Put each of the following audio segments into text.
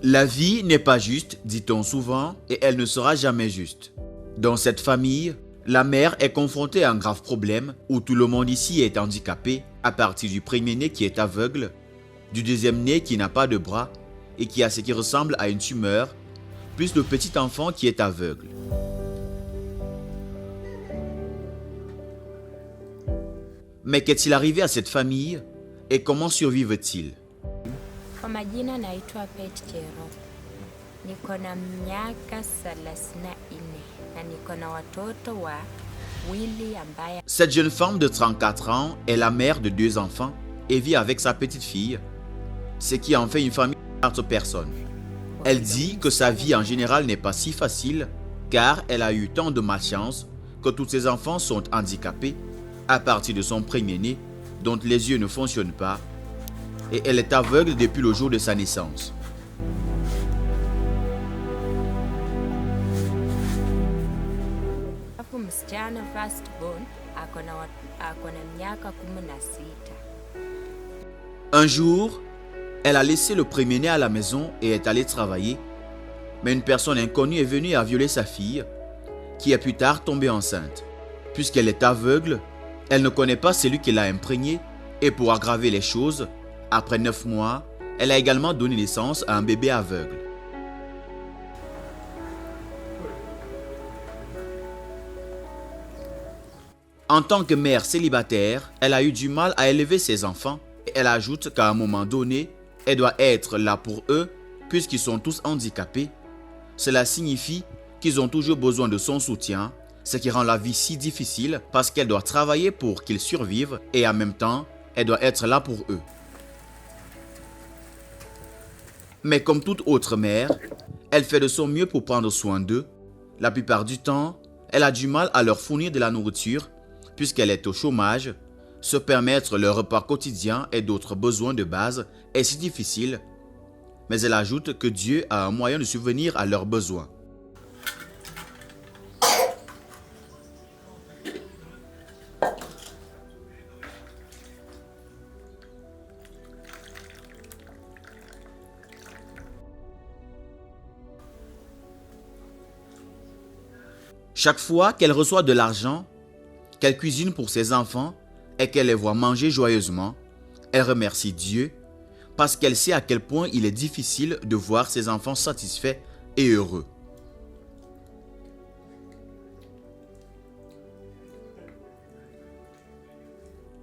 La vie n'est pas juste, dit-on souvent, et elle ne sera jamais juste. Dans cette famille, la mère est confrontée à un grave problème où tout le monde ici est handicapé, à partir du premier-né qui est aveugle, du deuxième-né qui n'a pas de bras et qui a ce qui ressemble à une tumeur, plus le petit enfant qui est aveugle. Mais qu'est-il arrivé à cette famille et comment survivent-ils? Kwa majina naitwa Pet Chero. Niko na miaka 34 na niko na watoto wawili ambaye. Cette jeune femme de 34 ans est la mère de 2 enfants et vit avec sa petite fille, ce qui en fait une famille de 4 personnes. Elle dit que sa vie en général n'est pas si facile car elle a eu tant de malchance que tous ses enfants sont handicapés à partir de son premier-né dont les yeux ne fonctionnent pas et elle est aveugle depuis le jour de sa naissance. Msichana firstborn akona miaka 16. Un jour, elle a laissé le premier-né à la maison et est allée travailler, mais une personne inconnue est venue à violer sa fille, qui est plus tard tombée enceinte. Puisqu'elle est aveugle, elle ne connaît pas celui qui l'a imprégnée et pour aggraver les choses, après 9 mois, elle a également donné naissance à un bébé aveugle. En tant que mère célibataire, elle a eu du mal à élever ses enfants et elle ajoute qu'à un moment donné, elle doit être là pour eux puisqu'ils sont tous handicapés. Cela signifie qu'ils ont toujours besoin de son soutien, ce qui rend la vie si difficile parce qu'elle doit travailler pour qu'ils survivent et en même temps, elle doit être là pour eux. Mais comme toute autre mère, elle fait de son mieux pour prendre soin d'eux. La plupart du temps, elle a du mal à leur fournir de la nourriture puisqu'elle est au chômage. Se permettre leur repas quotidien et d'autres besoins de base est si difficile. Mais elle ajoute que Dieu a un moyen de subvenir à leurs besoins. Chaque fois qu'elle reçoit de l'argent, qu'elle cuisine pour ses enfants et qu'elle les voit manger joyeusement, elle remercie Dieu parce qu'elle sait à quel point il est difficile de voir ses enfants satisfaits et heureux.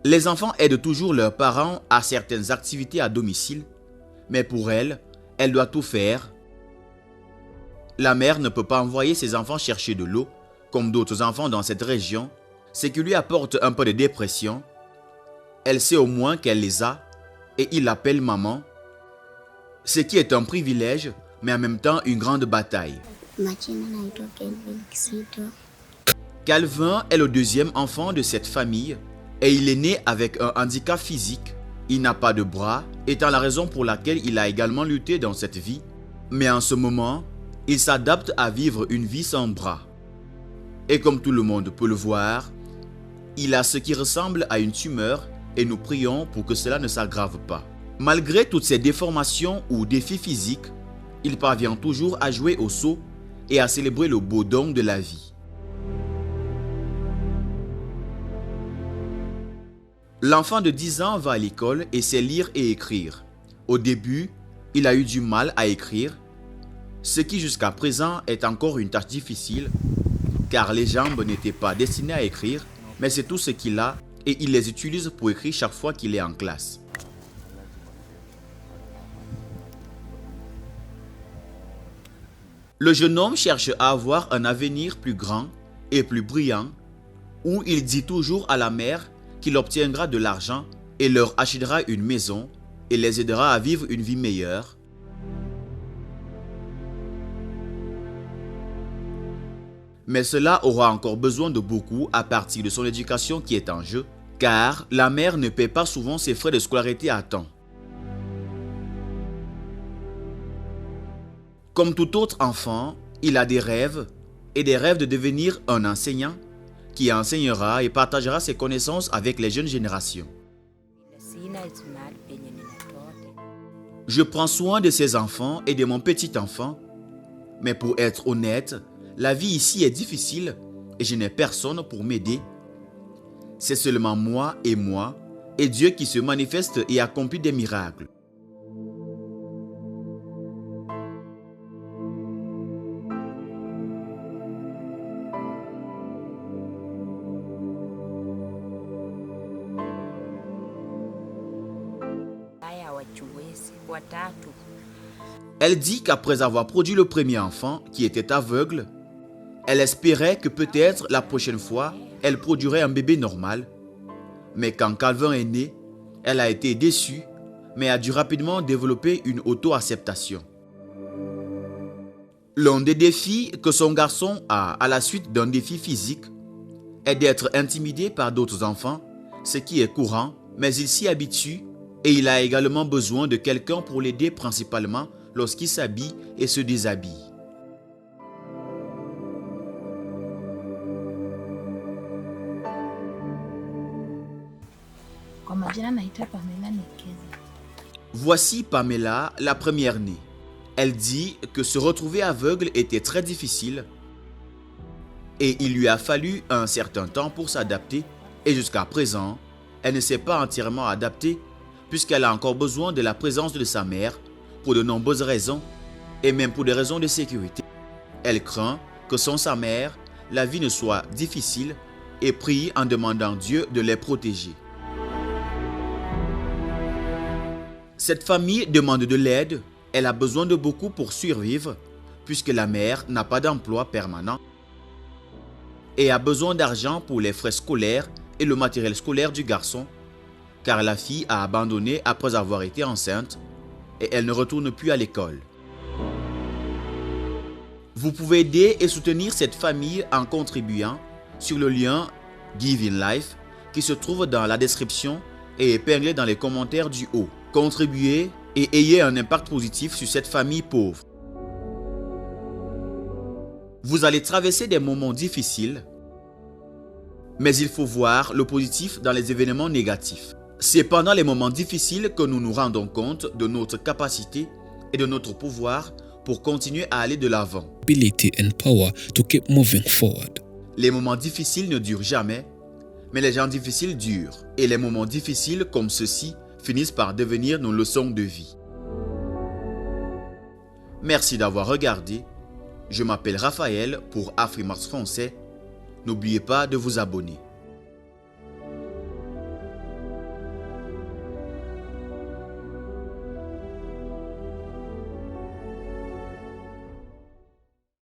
Les enfants aident toujours leurs parents à certaines activités à domicile, mais pour elle, elle doit tout faire. La mère ne peut pas envoyer ses enfants chercher de l'eau, comme d'autres enfants dans cette région, ce qui lui apporte un peu de dépression. Elle sait au moins qu'elle les a et il l'appelle maman, ce qui est un privilège, mais en même temps une grande bataille. Calvin est le deuxième enfant de cette famille et il est né avec un handicap physique. Il n'a pas de bras, étant la raison pour laquelle il a également lutté dans cette vie. Mais en ce moment, il s'adapte à vivre une vie sans bras. Et comme tout le monde peut le voir, il a ce qui ressemble à une tumeur et nous prions pour que cela ne s'aggrave pas. Malgré toutes ces déformations ou défis physiques, il parvient toujours à jouer au seau et à célébrer le beau don de la vie. L'enfant de 10 ans va à l'école et sait lire et écrire. Au début, il a eu du mal à écrire, ce qui jusqu'à présent est encore une tâche difficile, car les jambes n'étaient pas destinées à écrire, mais c'est tout ce qu'il a et il les utilise pour écrire chaque fois qu'il est en classe. Le jeune homme cherche à avoir un avenir plus grand et plus brillant, où il dit toujours à la mère qu'il obtiendra de l'argent et leur achètera une maison et les aidera à vivre une vie meilleure. Mais cela aura encore besoin de beaucoup à partir de son éducation qui est en jeu, car la mère ne paie pas souvent ses frais de scolarité à temps. Comme tout autre enfant, il a des rêves et des rêves de devenir un enseignant qui enseignera et partagera ses connaissances avec les jeunes générations. Je prends soin de ses enfants et de mon petit enfant, mais pour être honnête, la vie ici est difficile et je n'ai personne pour m'aider. C'est seulement moi et Dieu qui se manifeste et accomplit des miracles. Elle dit qu'après avoir produit le premier enfant, qui était aveugle, elle espérait que peut-être la prochaine fois, elle produirait un bébé normal. Mais quand Calvin est né, elle a été déçue, mais a dû rapidement développer une auto-acceptation. L'un des défis que son garçon a à la suite d'un défi physique est d'être intimidé par d'autres enfants, ce qui est courant, mais il s'y habitue et il a également besoin de quelqu'un pour l'aider principalement lorsqu'il s'habille et se déshabille. Voici Pamela, la première-née. Elle dit que se retrouver aveugle était très difficile et il lui a fallu un certain temps pour s'adapter et jusqu'à présent, elle ne s'est pas entièrement adaptée puisqu'elle a encore besoin de la présence de sa mère pour de nombreuses raisons et même pour des raisons de sécurité. Elle craint que sans sa mère, la vie ne soit difficile et prie en demandant Dieu de les protéger. Cette famille demande de l'aide, elle a besoin de beaucoup pour survivre puisque la mère n'a pas d'emploi permanent et a besoin d'argent pour les frais scolaires et le matériel scolaire du garçon car la fille a abandonné après avoir été enceinte et elle ne retourne plus à l'école. Vous pouvez aider et soutenir cette famille en contribuant sur le lien Give in Life qui se trouve dans la description et épinglé dans les commentaires du haut. Contribuez et ayez un impact positif sur cette famille pauvre. Vous allez traverser des moments difficiles, mais il faut voir le positif dans les événements négatifs. C'est pendant les moments difficiles que nous nous rendons compte de notre capacité et de notre pouvoir pour continuer à aller de l'avant. Les moments difficiles ne durent jamais, mais les gens difficiles durent. Et les moments difficiles comme ceux-ci finissent par devenir nos leçons de vie. Merci d'avoir regardé. Je m'appelle Raphaël pour Afrimax Français. N'oubliez pas de vous abonner.